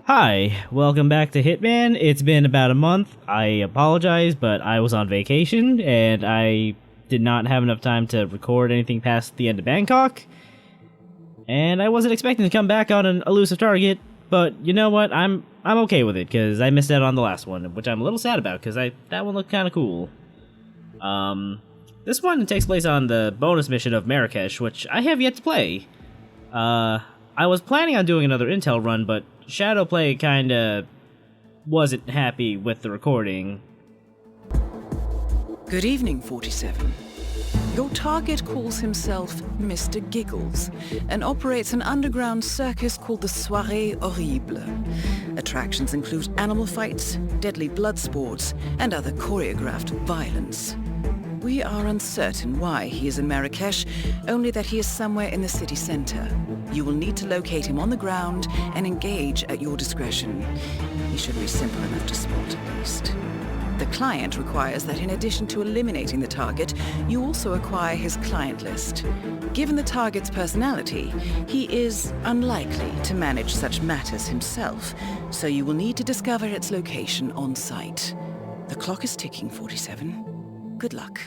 Hi, welcome back to Hitman. It's been about a month. I apologize, but I was on vacation and I did not have enough time to record anything past the end of Bangkok. And I wasn't expecting to come back on an elusive target, but you know what? I'm okay with it because I missed out on the last one, which I'm a little sad about because that one looked kind of cool. This one takes place on the bonus mission of Marrakesh, which I have yet to play. I was planning on doing another intel run, but Shadowplay kinda wasn't happy with the recording. Good evening, 47. Your target calls himself Mr. Giggles and operates an underground circus called the Soirée Horrible. Attractions include animal fights, deadly blood sports, and other choreographed violence. We are uncertain why he is in Marrakesh, only that he is somewhere in the city center. You will need to locate him on the ground and engage at your discretion. He should be simple enough to spot at least. The client requires that in addition to eliminating the target, you also acquire his client list. Given the target's personality, he is unlikely to manage such matters himself, so you will need to discover its location on site. The clock is ticking, 47. Good luck.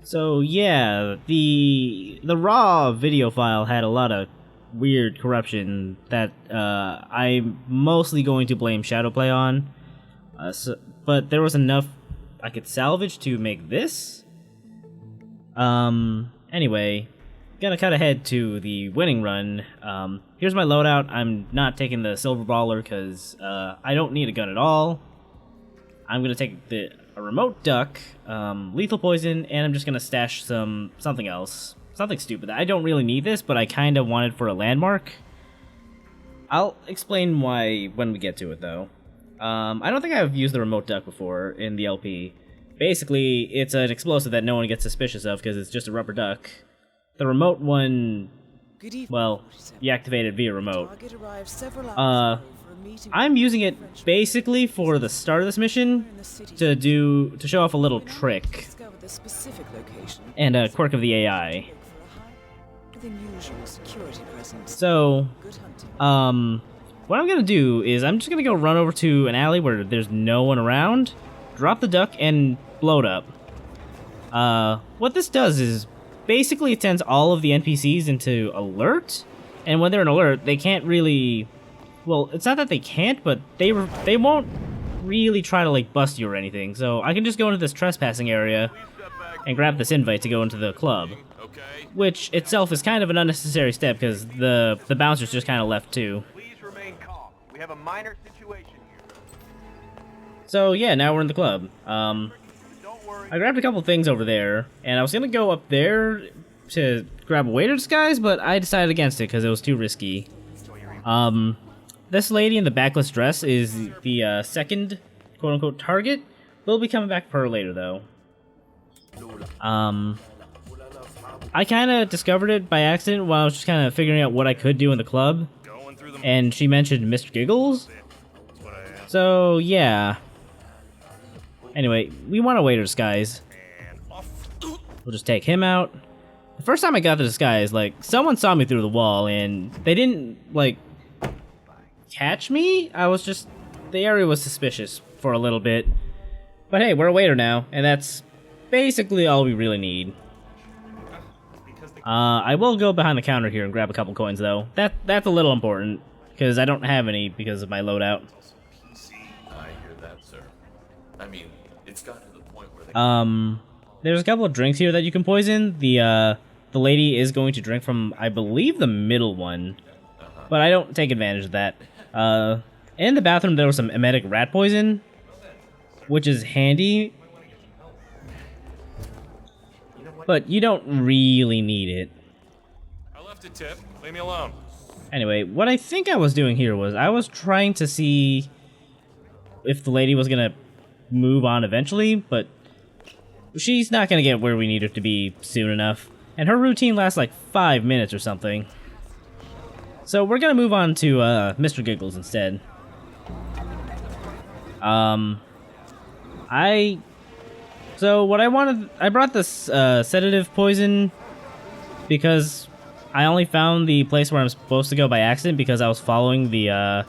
So yeah, the raw video file had a lot of weird corruption that I'm mostly going to blame Shadowplay on. But there was enough I could salvage to make this. Anyway, gonna cut ahead to the winning run. Here's my loadout. I'm not taking the silver baller because I don't need a gun at all. I'm gonna take a remote duck, lethal poison, and I'm just gonna stash something else. Something stupid. I don't really need this, but I kinda want it for a landmark. I'll explain why when we get to it, though. I don't think I've used the remote duck before in the LP. Basically, it's an explosive that no one gets suspicious of because it's just a rubber duck. The remote one, well, you activate it via remote. I'm using it basically for the start of this mission to show off a little trick and a quirk of the AI. So, what I'm gonna do is I'm just gonna go run over to an alley where there's no one around, drop the duck, and blow it up. What this does is basically it sends all of the NPCs into alert, and when they're in alert, they can't really. Well, it's not that they can't, but they won't really try to like bust you or anything. So I can just go into this trespassing area and grab this invite to go into the club, which itself is kind of an unnecessary step because the bouncers just kind of left too. Please remain calm. We have a minor situation here. So yeah, now we're in the club. I grabbed a couple things over there, and I was gonna go up there to grab a waiter disguise, but I decided against it because it was too risky. This lady in the backless dress is the second quote-unquote target. We'll be coming back for her later, though. I kind of discovered it by accident while I was just kind of figuring out what I could do in the club, and she mentioned Mr. Giggles. So, yeah. Anyway, we want a waiter disguise. We'll just take him out. The first time I got the disguise, like, someone saw me through the wall, and they didn't, like, catch me. The area was suspicious for a little bit. But hey, we're a waiter now, and that's basically all we really need. I will go behind the counter here and grab a couple coins, though. That's a little important, because I don't have any because of my loadout. I hear that, sir. I mean, it's gotten to the point where there's a couple of drinks here that you can poison. The lady is going to drink from, I believe, the middle one. But I don't take advantage of that. In the bathroom, there was some emetic rat poison, which is handy. But you don't really need it. I left a tip. Leave me alone. Anyway, what I think I was doing here was I was trying to see if the lady was gonna move on eventually, but she's not gonna get where we need her to be soon enough. And her routine lasts like 5 minutes or something. So we're gonna move on to Mr. Giggles instead. I brought this sedative poison because I only found the place where I'm supposed to go by accident because I was following the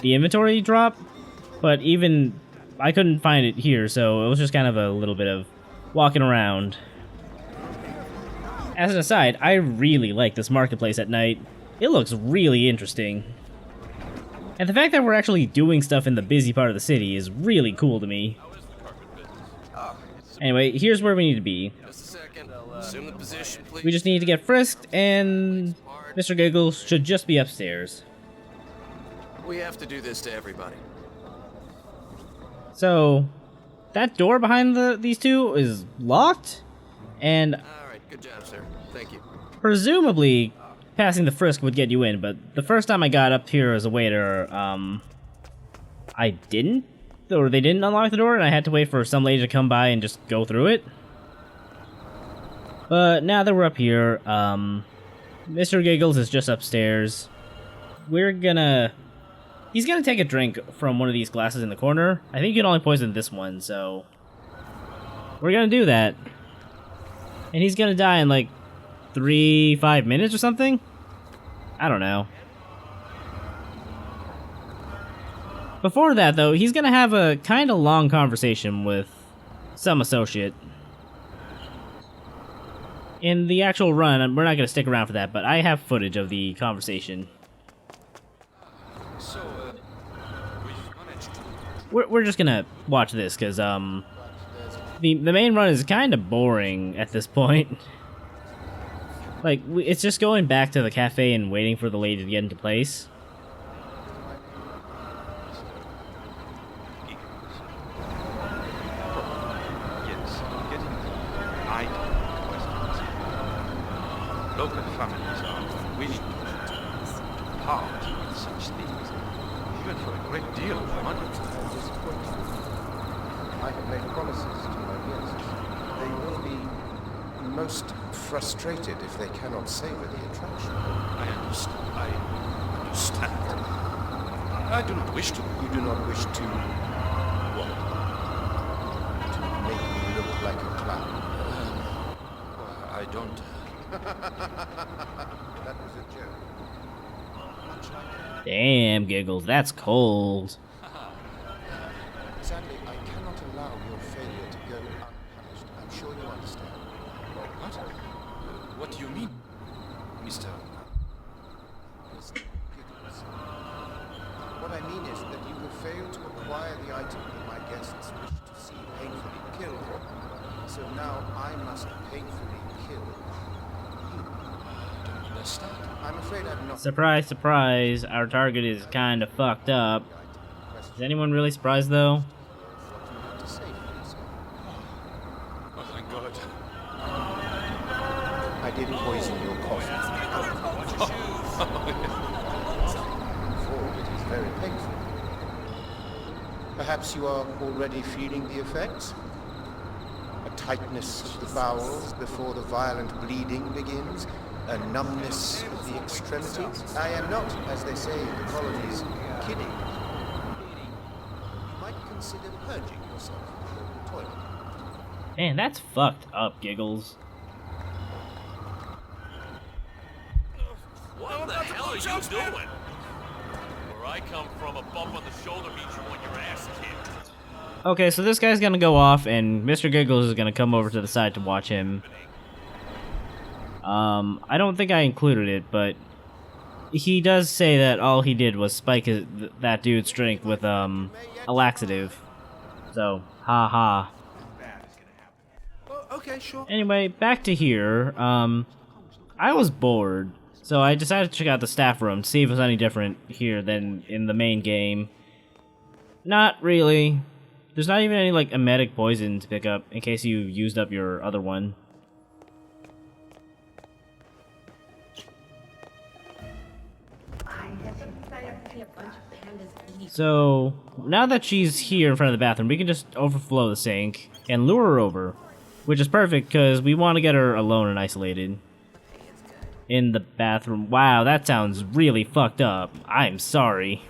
inventory drop. But even I couldn't find it here, so it was just kind of a little bit of walking around. As an aside, I really like this marketplace at night. It looks really interesting. And the fact that we're actually doing stuff in the busy part of the city is really cool to me. Anyway, here's where we need to be. Assume the position, please. We just need to get frisked, and Mr. Giggles should just be upstairs. We have to do this to everybody. So, that door behind these two is locked, and Alright, good job, sir. Thank you. presumably passing the frisk would get you in, but the first time I got up here as a waiter, I didn't, or they didn't unlock the door, and I had to wait for some lady to come by and just go through it. But now that we're up here, Mr. Giggles is just upstairs. He's gonna take a drink from one of these glasses in the corner. I think you can only poison this one, so we're gonna do that. And he's gonna die in like 5 minutes or something? I don't know. Before that, though, he's gonna have a kind of long conversation with some associate. In the actual run, we're not gonna stick around for that, but I have footage of the conversation. We're just gonna watch this, because, the main run is kind of boring at this point. Like, it's just going back to the cafe and waiting for the lady to get into place. Local families are willing to part with such things, even for a great deal of money. I have made promises to my guests. They will be most frustrated if they cannot savor the attraction. I understand. I do not wish to. You do not wish to... what? To make me look like a clown. I don't. That was a joke. Much like... Damn, Giggles, that's cold. Sadly, I cannot allow your failure to go unpunished. I'm sure you understand. What? What do you mean, Mr. Giggles. What I mean is that you have failed to acquire the item that my guests wish to see painfully killed. So now I must painfully kill you. I don't understand. I'm afraid I'm not... Surprise, surprise, our target is kind of fucked up. Is anyone really surprised, though? What you have to say for yourself. Oh, thank God. I didn't poison your coffee. For it is very painful. Perhaps you are already feeling the effects? A tightness of the bowels before the violent bleeding begins? A numbness of the extremities? I am not, as they say in the colonies, kidding. You might consider purging yourself in the toilet. Man, that's fucked up, Giggles. What the hell are you doing? Where I come from, a bump on the shoulder means you want your ass kicked. Okay, so this guy's gonna go off, and Mr. Giggles is gonna come over to the side to watch him. I don't think I included it, but he does say that all he did was spike that dude's drink with, a laxative. So, haha. Okay, sure. Anyway, back to here. I was bored, so I decided to check out the staff room to see if it was any different here than in the main game. Not really. There's not even any, like, emetic poison to pick up in case you used up your other one. So, now that she's here in front of the bathroom, we can just overflow the sink and lure her over. Which is perfect, because we want to get her alone and isolated. In the bathroom. Wow, that sounds really fucked up. I'm sorry.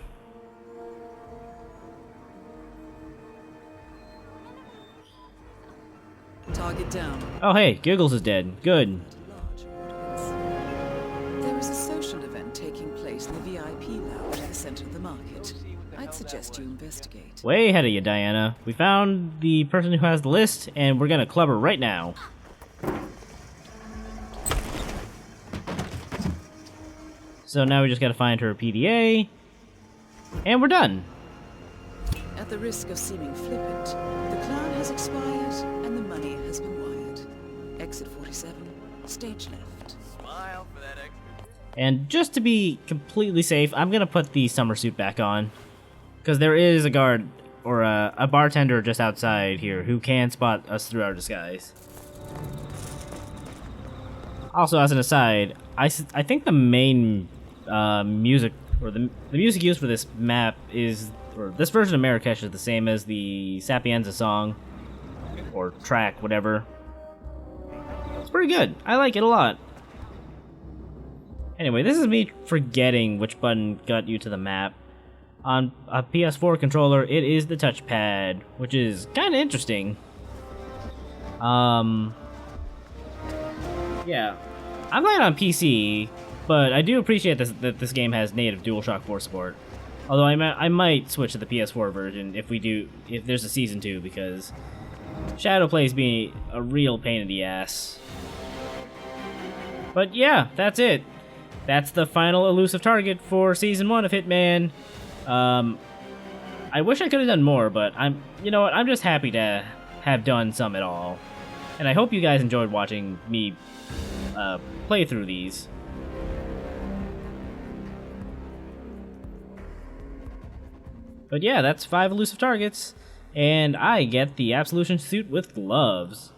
Target down. Oh hey, Giggles is dead. Good. in the VIP lounge at the center of the market. I'd suggest you investigate. Way ahead of you, Diana. We found the person who has the list, and we're gonna club her right now. So now we just gotta find her PDA, and we're done. At the risk of seeming flippant, the plan has expired and the money has been wired. Exit 47, stage left. Smile for that extra. And just to be completely safe, I'm gonna put the summer suit back on, because there is a guard or a bartender just outside here who can spot us through our disguise. Also, as an aside, I think the main music, or the music used for this map is, or this version of Marrakesh is the same as the Sapienza song, or track, whatever. It's pretty good. I like it a lot. Anyway, this is me forgetting which button got you to the map. On a PS4 controller, it is the touchpad, which is kind of interesting. Yeah, I'm playing on PC, but I do appreciate that this game has native DualShock 4 support. Although I might switch to the PS4 version if there's a season 2, because Shadow plays being a real pain in the ass. But yeah, that's it. That's the final elusive target for season 1 of Hitman. I wish I could have done more, but you know what? I'm just happy to have done some at all. And I hope you guys enjoyed watching me play through these. But yeah, that's 5 elusive targets, and I get the Absolution suit with gloves.